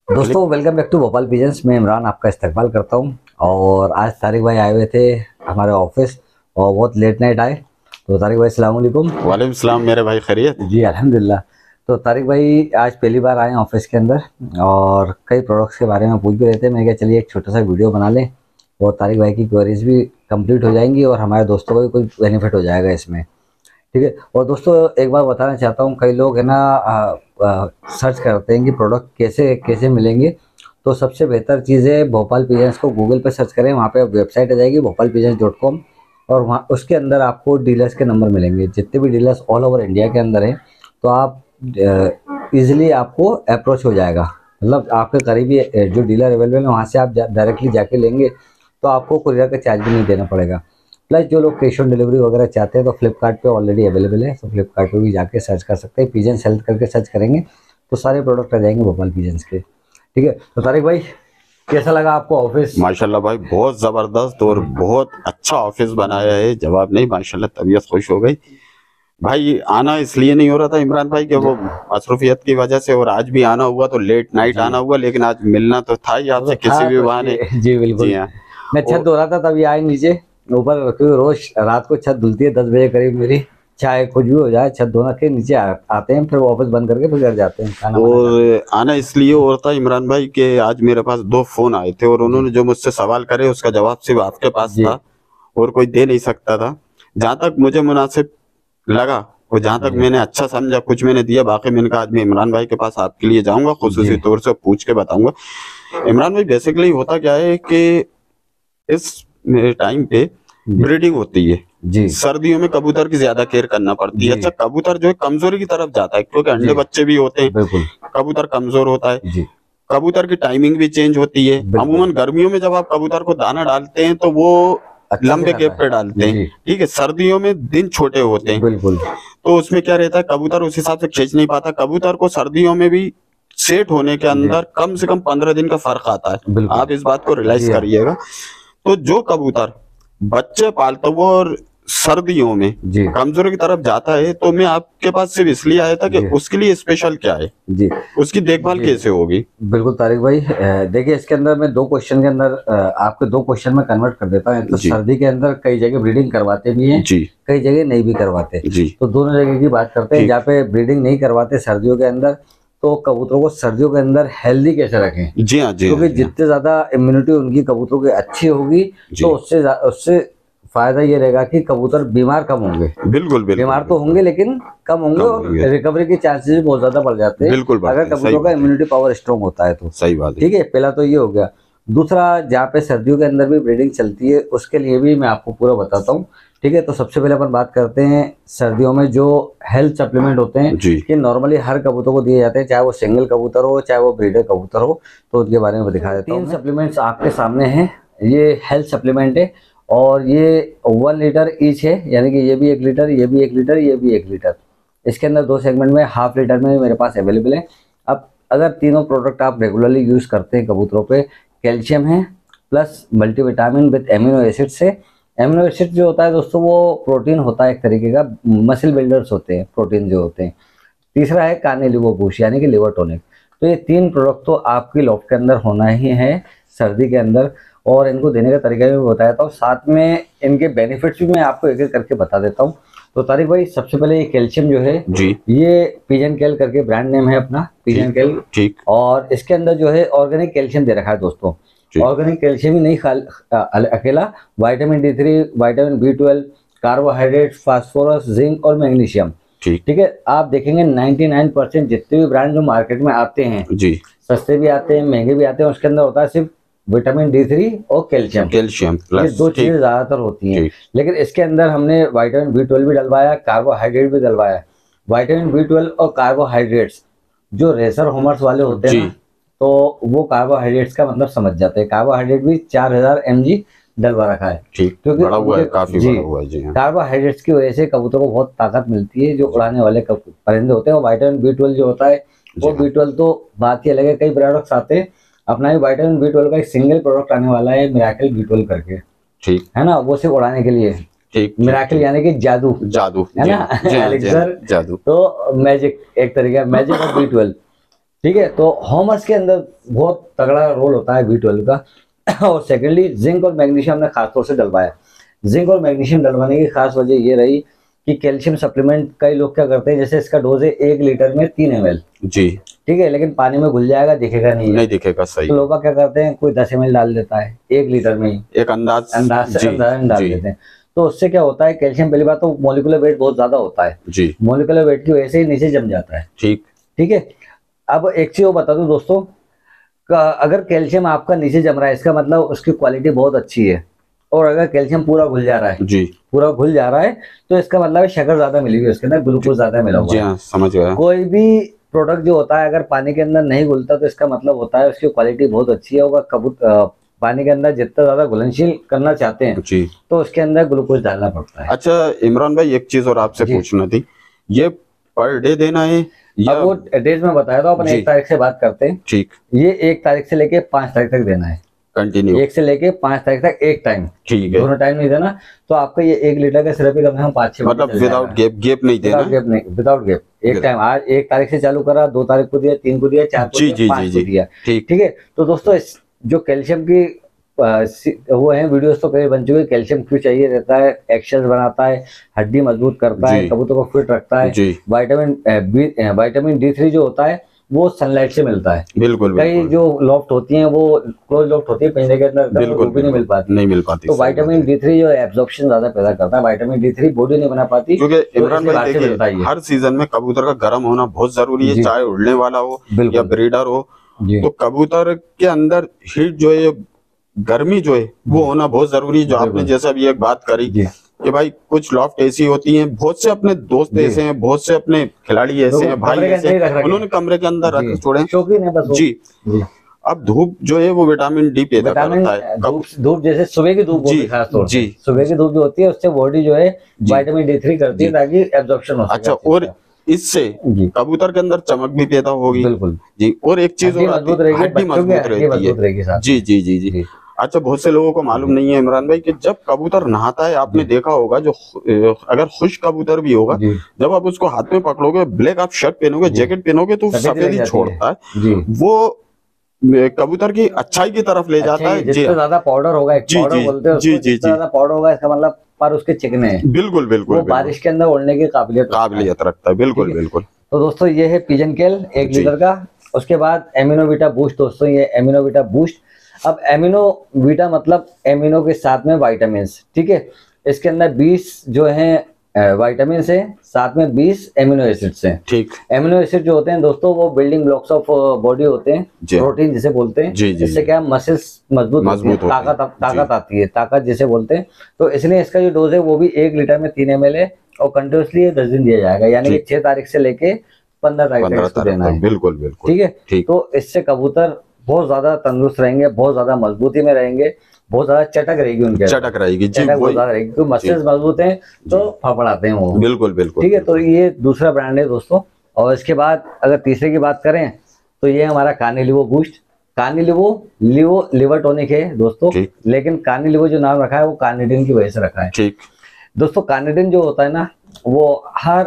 दोस्तों welcome back to Bhopal pigeons. मैं इमरान आपका इस्तकबाल करता हूं। और आज तारिक भाई आए हुए थे हमारे ऑफिस और बहुत लेट नाइट आए। तो तारिक भाई अस्सलाम वालेकुम। वालेकुम सलाम मेरे भाई, खैरियत। जी अल्हम्दुलिल्लाह। तो तारिक भाई आज पहली बार आए हैं ऑफिस के अंदर और कई प्रोडक्ट्स के बारे में पूछ भी रहे थे। मैं कहा चलिए एक छोटा सा वीडियो बना लें और तारिक भाई की क्वेरीज भी कंप्लीट हो जाएंगी और हमारे दोस्तों को भी कुछ बेनिफिट हो जाएगा इसमें। ठीक है। और दोस्तों एक बार बताना चाहता हूँ, कई लोग है ना सर्च करते हैं कि प्रोडक्ट कैसे कैसे मिलेंगे। तो सबसे बेहतर चीज़ है भोपाल पिजन्स को गूगल पे सर्च करें, वहाँ पे वेबसाइट आ जाएगी भोपाल-pigeons.com। और वहाँ उसके अंदर आपको डीलर्स के नंबर मिलेंगे, जितने भी डीलर्स ऑल ओवर इंडिया के अंदर हैं। तो आप इजीली आपको अप्रोच हो जाएगा, मतलब आपके करीबी जो डीलर अवेलेबल है वहाँ से आप डायरेक्टली जाके लेंगे तो आपको कुरियर का चार्ज भी नहीं देना पड़ेगा। प्लस जो लोग कैश ऑन डिलीवरी वगैरह चाहते हैं तो फ्लिपकार्ट पे ऑलरेडी अवेलेबल है, तो फ्लिपकार्ट पे भी जाके सर्च कर सकते हैं। पिजन्स हेल्थ करके सर्च करेंगे तो सारे प्रोडक्ट आ जाएंगे भोपाल पिजन्स के। ठीक है। तो तारिक भाई कैसा लगा आपको ऑफिस? माशाल्लाह भाई, बहुत जबरदस्त और बहुत अच्छा ऑफिस बनाया है। जवाब नहीं, माशाल्लाह, तबीयत खुश हो गई। भाई आना इसलिए नहीं हो रहा था इमरान भाई कि वो मसरूफियत की वजह से, और आज भी आना हुआ तो लेट नाइट जी आना हुआ, लेकिन आज मिलना तो था ही वो तो आपसे था किसी भी तो बहाने। इसलिए जी जी बिल्कुल। हाँ। मैं छत और धो रहा था तभी आए नीचे ऊपर, क्योंकि रोज रात को छत धुलती है 10 बजे करीब मेरी। चाहे कुछ भी हो जाए छत धोना के नीचे आते हैं, फिर ऑफिस बंद करके फिर घर जाते हैं खाना वाना खाने। और आना इसलिए हो रहा था इमरान भाई कि आज मेरे पास दो फोन आए थे और जी उन्होंने जो मुझसे सवाल करे उसका जवाब सिर्फ आपके पास जी था और कोई दे नहीं सकता था। जहां तक मुझे मुनासिब लगा और जहां तक जी मैंने अच्छा समझा कुछ मैंने दिया, बाकी मैंने कहा आज मैं इमरान भाई के पास आपके लिए जाऊंगा, जी खुसूसी तौर से पूछ के बताऊंगा। इमरान भाई, बेसिकली होता क्या है कि इस टाइम पे जी ब्रीडिंग होती है। जी सर्दियों में कबूतर की ज्यादा केयर करना पड़ती है। जी अच्छा, कबूतर जो है कमजोरी की तरफ जाता है क्योंकि जी अंडे बच्चे भी होते हैं, बिल्कुल। कबूतर कमजोर होता है। जी कबूतर की टाइमिंग भी चेंज होती है। बिल्कुल। अमूमन गर्मियों में जब आप कबूतर को दाना डालते हैं तो वो अच्छे से लंबे खाता गैप पे डालते है हैं। जी ठीक है, सर्दियों में दिन छोटे होते हैं बिल्कुल। तो उसमें क्या रहता है, कबूतर उस हिसाब से खींच नहीं पाता। कबूतर को सर्दियों में भी सेट होने के जी अंदर कम से कम 15 दिन का फर्क आता है। बिल्कुल। आप इस बात को रियलाइज जी हाँ। करिएगा। तो जो कबूतर बच्चे पालता हुआ और सर्दियों में जी कमजोरी की तरफ जाता है, तो मैं आपके पास सिर्फ इसलिए आया था कि जी उसके लिए स्पेशल क्या है, जी उसकी देखभाल जी कैसे होगी। बिल्कुल तारिक भाई। देखिए इसके अंदर मैं दो क्वेश्चन के अंदर आपके दो क्वेश्चन में कन्वर्ट कर देता हूँ। तो जी सर्दी के अंदर कई जगह ब्रीडिंग करवाते भी हैं, जी कई जगह नहीं भी करवाते। जी। तो दोनों जगह की बात करते हैं। ठीक। जहाँ पे ब्रीडिंग नहीं करवाते सर्दियों के अंदर, तो कबूतरों को सर्दियों के अंदर हेल्दी कैसे रखें, जी हाँ, जी हाँ, क्योंकि जी हाँ। जितने ज़्यादा इम्यूनिटी उनकी कबूतरों की अच्छी होगी तो जी, उससे उससे फायदा ये रहेगा कि कबूतर बीमार कम होंगे। बिल्कुल बिल्कुल बीमार तो बिल्कुल। होंगे लेकिन कम होंगे कम और होंगे। रिकवरी के चांसेस भी बहुत ज़्यादा बढ़ जाते हैं बिल्कुल अगर बढ़ते हैं, सही कबूतरों का बात है। इम्यूनिटी पावर स्ट्रॉन्ग होता है तो। सही बात है। ठीक है, पहला तो ये हो गया। दूसरा, जहाँ पे सर्दियों के अंदर भी ब्रीडिंग चलती है उसके लिए भी मैं आपको पूरा बताता हूँ। ठीक है। तो सबसे पहले अपन बात करते हैं सर्दियों में जो हेल्थ सप्लीमेंट होते हैं जी कि नॉर्मली हर कबूतर को दिए जाते हैं, चाहे वो सिंगल कबूतर हो चाहे वो ब्रीडर कबूतर हो। तो उनके बारे में दिखा देता हूँ। तीन सप्लीमेंट्स आपके सामने हैं। ये हेल्थ सप्लीमेंट है और ये 1 लीटर ईच है, यानी कि ये भी 1 लीटर, ये भी 1 लीटर, ये भी 1 लीटर। इसके अंदर दो सेगमेंट में हाफ लीटर में मेरे पास अवेलेबल है। अब अगर तीनों प्रोडक्ट आप रेगुलरली यूज़ करते हैं कबूतरों पे, कैल्शियम है plus multivitamin with amino acid से। एमिनो एसिड जो होता है दोस्तों वो प्रोटीन होता है एक तरीके का, मसल बिल्डर्स होते हैं प्रोटीन जो होते हैं। तीसरा है काने लिवो बूस्ट यानी कि लिवर टॉनिक। तो ये तीन प्रोडक्ट तो आपकी लॉफ्ट के अंदर होना ही है सर्दी के अंदर, और इनको देने का तरीका भी बताया था और साथ में इनके बेनिफिट्स भी मैं आपको एक एक करके बता देता हूँ। तो तारिक भाई सबसे पहले ये कैल्शियम जो है, जी। ये पिजन कैल करके ब्रांड नेम है अपना, पिजन ठीक कैल। ठीक और इसके अंदर जो है ऑर्गेनिक कैल्शियम दे रखा है दोस्तों। ठीक ऑर्गेनिक कैल्शियम ही नहीं अकेला, vitamin D3, vitamin B12, carbohydrate, phosphorus, zinc और मैग्नीशियम। ठीक। ठीक है। आप देखेंगे 99% जितने भी ब्रांड जो मार्केट में आते हैं, जी। सस्ते भी आते हैं महंगे भी आते हैं, उसके अंदर होता है सिर्फ विटामिन D3 और कैल्शियम। कैल्शियम ये प्लस। दो चीजें ठीक ज्यादातर होती हैं। ठीक लेकिन इसके अंदर हमने विटामिन B12 भी डलवाया, कार्बोहाइड्रेट भी डलवाया। विटामिन B12 और कार्बोहाइड्रेट्स जो रेसर होमर्स वाले होते हैं जी। ना, तो वो कार्बोहाइड्रेट्स का मतलब समझ जाते हैं। कार्बोहाइड्रेट भी 4000 mg डलवा रखा है, ठीक, क्योंकि बड़ा हुआ उनके है, काफी जी बड़ा हुआ है। जी हाँ। कार्बोहाइड्रेट्स की वजह से कबूतरों को बहुत ताकत मिलती है। जो जी उड़ाने वाले परिंदे होते हैं, और विटामिन B12 जो होता है जी वो हाँ। B12 तो बात ही अलग है। कई प्रोडक्ट्स आते हैं, अपना भी विटामिन B12 का एक सिंगल प्रोडक्ट आने वाला है, मिराकल B12 करके, ठीक है ना, वो सिर्फ उड़ाने के लिए है। ठीक ठीक मिराकल ठीक। यानी कि जादू, जादू। है जी ना हाँ, जी हाँ, जी हाँ, एलिक्सर। जादू। तो मैजिक, एक तरीका मैजिक और B12। ठीक है, तो हॉर्मस के अंदर बहुत तगड़ा रोल होता है B12 का। और सेकेंडली जिंक और मैग्नीशियम हमने खासतौर से डलवाया। जिंक और मैग्नीशियम डलवाने की खास वजह ये रही कि कैल्शियम सप्लीमेंट कई लोग क्या करते हैं, जैसे इसका डोज है 1 लीटर में 3 ml, जी, ठीक है, लेकिन पानी में घुल जाएगा, दिखेगा नहीं दिखेगा, सही। तो लोग क्या करते हैं, कोई 10 ml डाल देता है 1 लीटर में ही, एक अंदाज से डाल देते हैं। तो उससे क्या होता है, कैल्शियम पहली बात तो मॉलिक्यूलर वेट बहुत ज्यादा होता है जी, मॉलिक्यूलर वेट की वजह से ही नीचे जम जाता है। ठीक है। अब एक चीज बता दूं दोस्तों, अगर कैल्शियम आपका नीचे जम रहा है इसका मतलब उसकी क्वालिटी बहुत अच्छी है, और अगर कैल्शियम पूरा घुल जा रहा है जी, पूरा घुल जा रहा है तो इसका मतलब शक्कर ज्यादा मिली हुई है, उसके अंदर ग्लूकोज ज्यादा मिला हुआ है। समझ गया। कोई भी प्रोडक्ट जो होता है अगर पानी के अंदर नहीं घुलता तो इसका मतलब होता है उसकी क्वालिटी बहुत अच्छी है, होगा पानी के अंदर जितना ज्यादा घुलनशील करना चाहते हैं जी, तो उसके अंदर ग्लूकोज डालना पड़ता है। अच्छा इमरान भाई, एक चीज और आपसे पूछना थी, ये पर डे देना है या अब वो डेज में बताया था, अपन 1 तारीख से बात करते हैं। ठीक, ये 1 तारीख से लेके 5 तारीख तक देना है, कंटिन्यू 1 से लेके 5 तारीख तक एक टाइम, ठीक है, दोनों टाइम नहीं देना। तो आपका ये 1 लीटर का सिरप ही कम से कम 5-6 मतलब विदाउट गैप नहीं देना, विदाउट गैप एक टाइम। आज 1 तारीख से चालू करा, 2 तारीख को दिया, 3 को दिया, 4 को दिया, 5 को दिया, ठीक है। तो दोस्तों जो कैल्शियम की वो है वीडियोस तो कई बन चुके हैं, कैल्शियम क्यों चाहिए रहता है, एक्शंस बनाता है, हड्डी मजबूत करता है, कबूतर को फिट रखता है। विटामिन D3 जो होता है वो सनलाइट से मिलता है। बिल्कुल, कई जो लॉफ्ट होती हैं वो क्लोज लॉफ्ट होती है, पिंजरे के अंदर बिल्कुल भी नहीं मिल पाती। तो विटामिन D3 जो एब्जॉर्प्शन ज्यादा पैदा करता है, विटामिन D3 बॉडी नहीं बना पाती। क्योंकि इमरान भाई देखिए, हर सीजन में कबूतर का गर्म होना बहुत जरूरी है, चाहे उड़ने वाला हो या ब्रीडर हो। तो कबूतर के अंदर हीट जो है, गर्मी जो है वो होना बहुत जरूरी है। जो आपने जैसा भी एक बात करी कि भाई कुछ लॉफ्ट ऐसी होती हैं, बहुत से अपने दोस्त ऐसे हैं, बहुत से अपने खिलाड़ी ऐसे हैं, भाई ऐसे हैं, उन्होंने कमरे के अंदर रख छोड़े जी। अब धूप जो है वो विटामिन D पैदा करता है। धूप जैसे सुबह की धूप होती है, खास तौर से सुबह की धूप जो होती है उससे बॉडी जो है विटामिन D3 करती है ताकि एब्जॉर्प्शन हो सके। अच्छा, और इससे कबूतर के अंदर चमक भी पैदा होगी। बिल्कुल जी। और एक चीज और हड्डी मजबूत रहती है। जी जी जी जी। अच्छा, बहुत से लोगों को मालूम नहीं है इमरान भाई कि जब कबूतर नहाता है, आपने देखा होगा, जो अगर खुश्क कबूतर भी होगा, जब आप उसको हाथ में पकड़ोगे, ब्लैक आप शर्ट पहनोगे, जैकेट पहनोगे तो सफेद ही छोड़ता है, वो कबूतर की अच्छाई की तरफ ले जाता है। जितना ज्यादा पाउडर होगा, ज्यादा पाउडर होगा इसका मतलब पर उसके चिकने हैं। बिल्कुल बिल्कुल, वो बारिश के अंदर उड़ने की काबिलियत रखता है। बिल्कुल बिल्कुल। तो दोस्तों ये है पिजन केल 1 लीटर का। उसके बाद एमिनोविटा बूस्ट। दोस्तों ये एमिनोविटा बूस्ट। अब एमिनोविटा मतलब एमिनो के साथ में विटामिन, ठीक है। इसके अंदर 20 जो है विटामिन है, साथ में 20 एमिनो एसिड्स हैं, ठीक। एमिनो एसिड जो होते हैं दोस्तों वो बिल्डिंग ब्लॉक्स ऑफ बॉडी होते हैं, प्रोटीन जिसे बोलते हैं। इससे क्या मसल्स मजबूत होती है, ताकत आती है, ताकत जिसे बोलते हैं। तो इसलिए इसका जो डोज है वो भी 1 लीटर में 3 ml है, और कंटिन्यूसली 10 दिन दिया जाएगा, यानी कि 6 तारीख से लेके 15 तारीख तक इसको देना है। बिल्कुल बिल्कुल, ठीक है। तो इससे कबूतर बहुत ज्यादा तंदुरुस्त रहेंगे, बहुत ज्यादा मजबूती में रहेंगे, बहुत ज्यादा चटक रहेगी उनके, चटक रहेगी जी, बहुत ज्यादा रहेगी, क्योंकि मसल्स मजबूत हैं तो फड़फड़ाते हैं वो। बिल्कुल बिल्कुल, ठीक है। तो ये दूसरा ब्रांड है दोस्तों। और इसके बाद अगर तीसरे की बात करें तो ये हमारा कार्निलिवो बूस्ट। कार्निलिवो लिवर टॉनिक है दोस्तों, लेकिन कार्निलिवो जो नाम रखा है वो कार्निटिन की वजह से रखा है, ठीक। दोस्तों कार्निटिन जो होता है ना, वो हर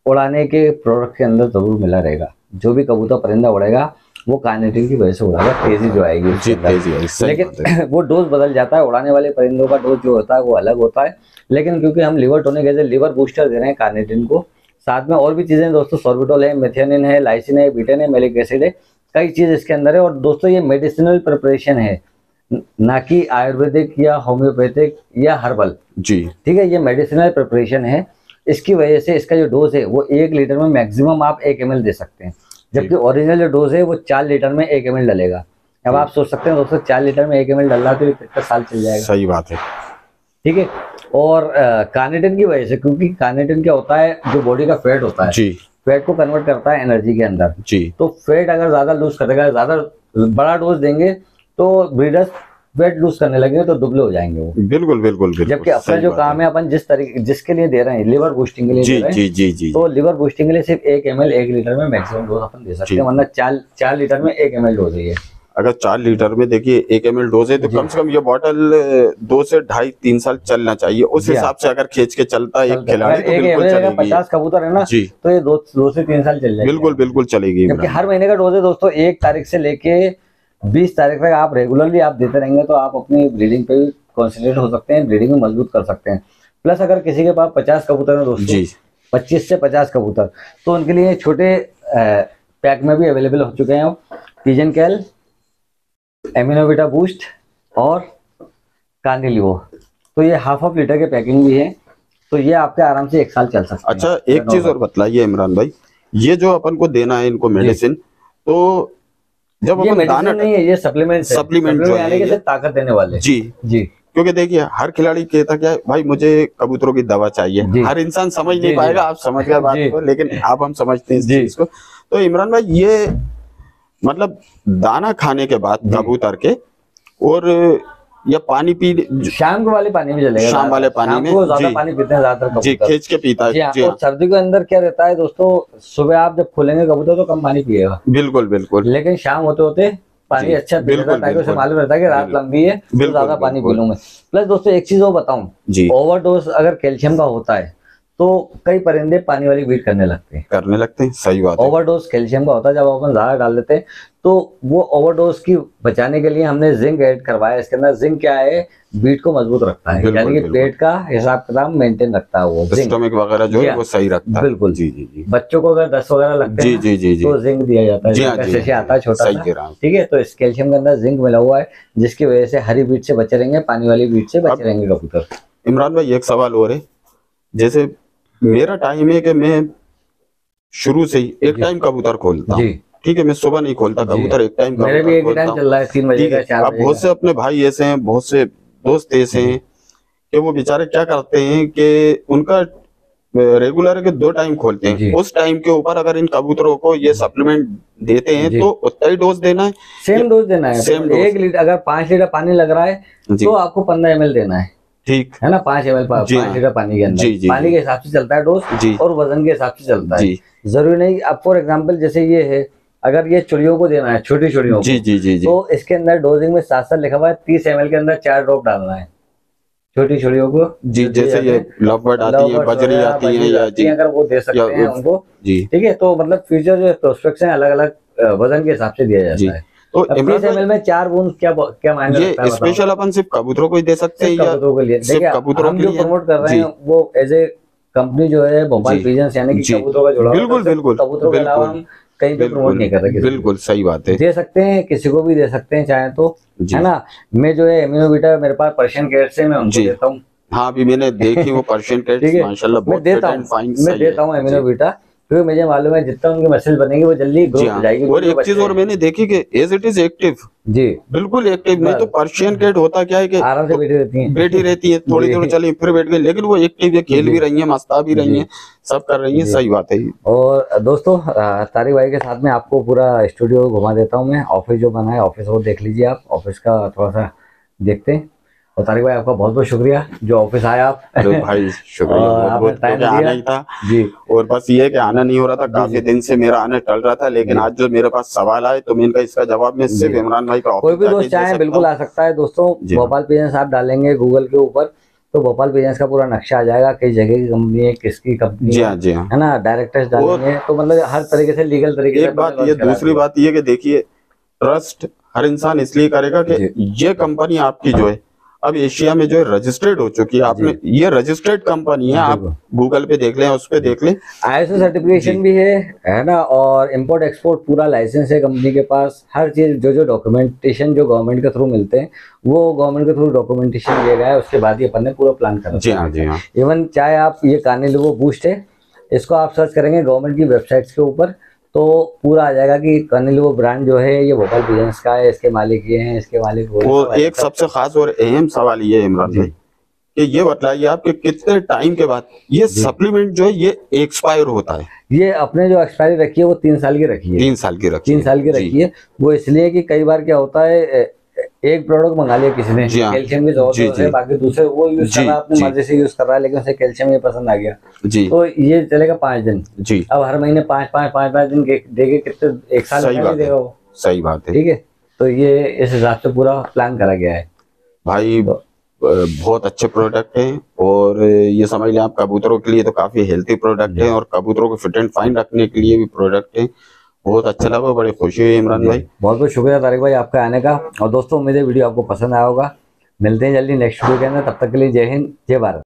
उड़ाने के प्रोडक्ट के अंदर जरूर मिला रहेगा। जो भी कबूतर परिंदा उड़ेगा वो कार्निटिन की वजह से उड़ाएगा, तेजी जो आएगी उसके अंदर। लेकिन वो डोज बदल जाता है, उड़ाने वाले परिंदों का डोज जो होता है वो अलग होता है। लेकिन क्योंकि हम liver tonic as a liver booster दे रहे हैं कार्निटिन को, साथ में और भी चीजें दोस्तों, सॉर्बिटॉल है, मेथियोनिन है, लाइसिन है, बीटेन है, मैलिक एसिड है, कई चीज इसके अंदर है। और दोस्तों ये मेडिसिनल प्रिपरेशन है, ना कि आयुर्वेदिक या होम्योपैथिक या हर्बल जी, ठीक है। ये मेडिसिनल प्रिपरेशन है, इसकी वजह से इसका जो डोज है वो 1 लीटर में मैक्सिमम आप 1 ml दे सकते हैं, जबकि ओरिजिनल जो डोज है वो 4 लीटर में 1 ml डलेगा। अब आप सोच सकते हैं दोस्तों 4 लीटर में 1 ml डल रहा तो कितना साल चल जाएगा। सही बात है, ठीक है। और कार्निटिन की वजह से, क्योंकि कार्निटिन क्या होता है, जो बॉडी का फैट होता है जी, फैट को कन्वर्ट करता है एनर्जी के अंदर जी। तो फैट अगर ज्यादा लूज करेगा, ज्यादा बड़ा डोज देंगे तो ब्रीडर्स वेट लूज करने लगेंगे तो दुबले हो जाएंगे वो। बिल्कुल बिल्कुल बिल्कुल। जबकि अपना जो काम है अपन जिस तरीके जिसके लिए दे रहे हैं, लिवर बूस्टिंग के लिए दे रहे हैं जी जी जी, तो लिवर बूस्टिंग के लिए सिर्फ 1 ml 1 लीटर में मैक्सिमम डोज अपन दे सकते हैं, वरना 4 लीटर में 1 ml डोज है। अगर 4 लीटर में देखिए 1 ml डोज है तो कम से कम ये बॉटल 2 से 2.5-3 साल चलना चाहिए। उस हिसाब से अगर खींच के चलता है एक खिलाड़ी तो बिल्कुल चलेगी। 50 कबूतर है ना जी, तो ये 2 से 3 साल चल जाएगी। बिल्कुल बिल्कुल चलेगी। जबकि हर महीने का डोज है दोस्तों, 1 तारीख से लेके 20 तारीख तक आप रेगुलरली आप देते रहेंगे तो आप अपनी ब्रीडिंग पे भी कॉन्सेंट्रेट हो सकते हैं, ब्रीडिंग में मजबूत कर सकते हैं। प्लस अगर किसी के पास 50 कबूतर है दोस्तों, जी 25 से 50 कबूतर, तो उनके लिए छोटे पैक में भी अवेलेबल हो चुके हैं पिजन कैल, एमिनोविटा बूस्ट और कार्निलिवो। तो ये हाफ लीटर के पैकिंग भी है, तो ये आपके आराम से 1 साल चल सकते हैं। अच्छा, एक चीज और बतलाइए इमरान भाई, ये जो अपन को देना है इनको मेडिसिन, तो जब ये अपन दाना नहीं है, ये सप्लीमेंट जो है ये ताकत देने वाले। जी जी, क्योंकि देखिए हर खिलाड़ी कहता क्या है, भाई मुझे कबूतरों की दवा चाहिए। हर इंसान समझ नहीं पाएगा, आप समझ गए बात को, लेकिन आप हम समझते हैं इस चीज को। तो इमरान भाई ये मतलब दाना खाने के बाद कबूतर के और या पानी पी शाम को वाले पानी में चलेगा, शाम वाले पानी में ज्यादा पानी पीते हैं ज्यादातर जी, खींच के पीता है। जी, और सर्दी के अंदर क्या रहता है दोस्तों, सुबह आप जब खोलेंगे कबूतर तो कम पानी पिएगा, बिल्कुल बिल्कुल, लेकिन शाम होते होते पानी अच्छा पी लेता है, ताकि उसे मालूम रहता है कि रात लंबी है तो ज्यादा पानी पी लूं मैं। प्लस दोस्तों एक चीज और बताऊं, ओवरडोज अगर कैल्शियम का होता है तो कई परिंदे पानी वाली फीड करने लगते हैं। सही बात है। ओवरडोज कैल्शियम का होता है, जब अपन ज्यादा डाल देते हैं तो वो ओवरडोज की बचाने के लिए हमने जिंक ऐड करवाया इसके अंदर। जिंक क्या है, बीट को मजबूत रखता है, यानी कि पेट का हिसाब किताब मेंटेन रखता है वो जिंक, स्टमक वगैरह जो है वो सही रखता है। बिल्कुल जी जी जी। बच्चों को अगर दस्त वगैरह लगते हैं तो जिंक दिया जाता है, जैसे आता है छोटा सा, ठीक है। तो इस कैल्शियम के अंदर जिंक मिला हुआ है, जिसकी वजह से हरी बीट से बचे रहेंगे, पानी वाली बीट से बचे रहेंगे कबूतर। इमरान भाई एक सवाल और है, जैसे मेरा टाइम है कि मैं शुरू से ही एक टाइम कबूतर खोलता हूँ, ठीक है, मैं सुबह नहीं खोलता कबूतर, एक टाइम मेरे भी एक टाइम चल रहा है 3 बजे का, 4 बजे। अब बहुत से अपने भाई ऐसे हैं, बहुत से दोस्त ऐसे हैं कि वो बेचारे क्या करते हैं कि उनका रेगुलर के 2 टाइम खोलते हैं, उस टाइम के ऊपर अगर इन कबूतरों को ये सप्लीमेंट देते हैं तो उतना ही डोज देना है, सेम डोज देना है। 1 लीटर अगर 5 लीटर पानी लग रहा है तो आपको 15 ml देना है, ठीक है ना। 5 ml 5 लीटर पानी के अंदर पानी के हिसाब से चलता है डोज, और वजन के हिसाब से चलता है। जरूरी नहीं, अब फॉर एग्जांपल जैसे ये है, अगर ये चिड़ियों को देना है, छोटी चिड़ियों को, तो इसके अंदर डोजिंग में साथ लिखा हुआ है 30 ml के अंदर 4 ड्रॉप डालना है छोटी चिड़ियों को। जी, जैसे ये लव बर्ड आती है, बजरी आती है, या जी अगर वो दे सकते हैं उनको, ठीक है। तो मतलब फ्यूचर जो प्रोस्पेक्ट्स हैं अलग अलग वजन के हिसाब से दिया जाता है। तो 30 ml में 4 बूंद क्या मायने रखता है? स्पेशल अपन सिर्फ कबूतरों को ही दे सकते हैं, कबूतरों के लिए। देखिए हम जो प्रमोट कर रहे हैं वो एज ए कंपनी जो है भोपाल पिजन्स, यानी कि कबूतरों का जुड़ा, बिल्कुल बिल्कुल, कबूतरों के अलावा हम कहीं पे प्रमोट नहीं कर रहे। बिल्कुल सही बात है, दे सकते हैं, किसी को भी दे सकते हैं चाहे तो, है ना। मैं जो है एमिनोविटा मेरे पास पर्शियन कैट से मैं उनको देता हूँ। हाँ, अभी मैंने देखी वो पर्शियन कैट्स माशाल्लाह बहुत मैं देता हूँ एमिनोविटा, क्योंकि मुझे मालूम है जितना उनकी मसल बनेगी वो जल्दी ग्रो हो जाएगी। और एक चीज और मैंने देखी कि एज इट इज एक्टिव, जी बिल्कुल एक्टिव। नहीं तो पर्शियन कैट होता क्या है कि आराम से बैठी रहती है, थोड़ी देर चली फिर बैठ गई, लेकिन वो एक्टिव है, खेल भी रही है, मस्ता भी रही है, सब कर रही है। सही बात है। और दोस्तों तारिक भाई के साथ में आपको पूरा स्टूडियो घुमा देता हूँ मैं। ऑफिस जो बना है, ऑफिस वो देख लीजिए आप, ऑफिस का थोड़ा सा देखते हैं। और तारिक भाई आपका बहुत बहुत शुक्रिया जो ऑफिस आए आप। अरे भाई शुक्रिया, बहुत टाइम आना ही था जी। और बस ये कि आना नहीं हो रहा था, काफी दिन से मेरा आना टल रहा था, लेकिन आज जो मेरे पास सवाल आए तो मैं इनका इसका जवाब मैं सिर्फ इमरान भाई का, कोई भी दोस्त चाहे बिल्कुल आ सकता है। दोस्तों भोपाल पिजन्स आप डालेंगे गूगल के ऊपर तो भोपाल पिजन्स का पूरा नक्शा आ जाएगा, किस जगह की कंपनी है, किसकी कंपनी है ना। डायरेक्टर्स डालेंगे तो मतलब हर तरीके से लीगल तरीके से। एक बात ये, दूसरी बात ये कि देखिए ट्रस्ट हर इंसान इसलिए करेगा कि ये कंपनी आपकी जो है अब एशिया में जो है रजिस्टर्ड हो चुकी है। आपने ये रजिस्टर्ड कंपनी है, आप गूगल पे देख लें, उस पे देख लें, ISO सर्टिफिकेशन भी है ना, और इंपोर्ट एक्सपोर्ट पूरा लाइसेंस है कंपनी के पास। हर चीज जो डॉक्यूमेंटेशन जो गवर्नमेंट के थ्रू मिलते हैं वो गवर्नमेंट के थ्रू डॉक्यूमेंटेशन लिया गया है, उसके बाद ही अपन ने पूरा प्लान करा। जी हाँ, जी हाँ। इवन चाहे आप ये कार्निलिवो बूस्ट है, इसको आप सर्च करेंगे गवर्नमेंट की वेबसाइट्स के ऊपर तो पूरा आ जाएगा कि कार्निलिवो ब्रांड जो है ये भोपाल पिजन्स का है, इसके मालिक ये हैं, इसके मालिक वो। एक सबसे खास और अहम सवाल ये है इमरान भाई कि ये बताइए आप कि कितने टाइम के बाद ये सप्लीमेंट जो है ये एक्सपायर होता है? ये अपने जो एक्सपायरी रखी है वो 3 साल की रखी है। 3 साल की रखी है, 3 साल की रखी है। वो इसलिए कि कई बार क्या होता है, एक प्रोडक्ट मंगा लिया किसी ने, कैल्शियम की जरूरत है, बाकी दूसरे वो यूज कर रहा है, अपनी मर्जी से यूज कर रहा है, लेकिन उसे कैल्शियम ये पसंद आ गया जी, तो ये चलेगा 5 दिन जी। अब हर महीने 5 दिन देके कितने 1 साल देगा वो। सही बात है, ठीक है। तो ये इस हिसाब से पूरा प्लान करा गया है भाई। तो बहुत अच्छे प्रोडक्ट हैं, और ये समझ लें आप कबूतरों के लिए तो काफी हेल्थी प्रोडक्ट है, और कबूतरों को फिट एंड फाइन रखने के लिए भी प्रोडक्ट है। बहुत अच्छा लगा, बड़ी खुशी हुई इमरान भाई। बहुत बहुत शुक्रिया तारिक भाई आपका आने का। और दोस्तों उम्मीद है वीडियो आपको पसंद आया होगा। मिलते हैं जल्दी नेक्स्ट वीडियो के अंदर, तब तक के लिए जय हिंद जय भारत।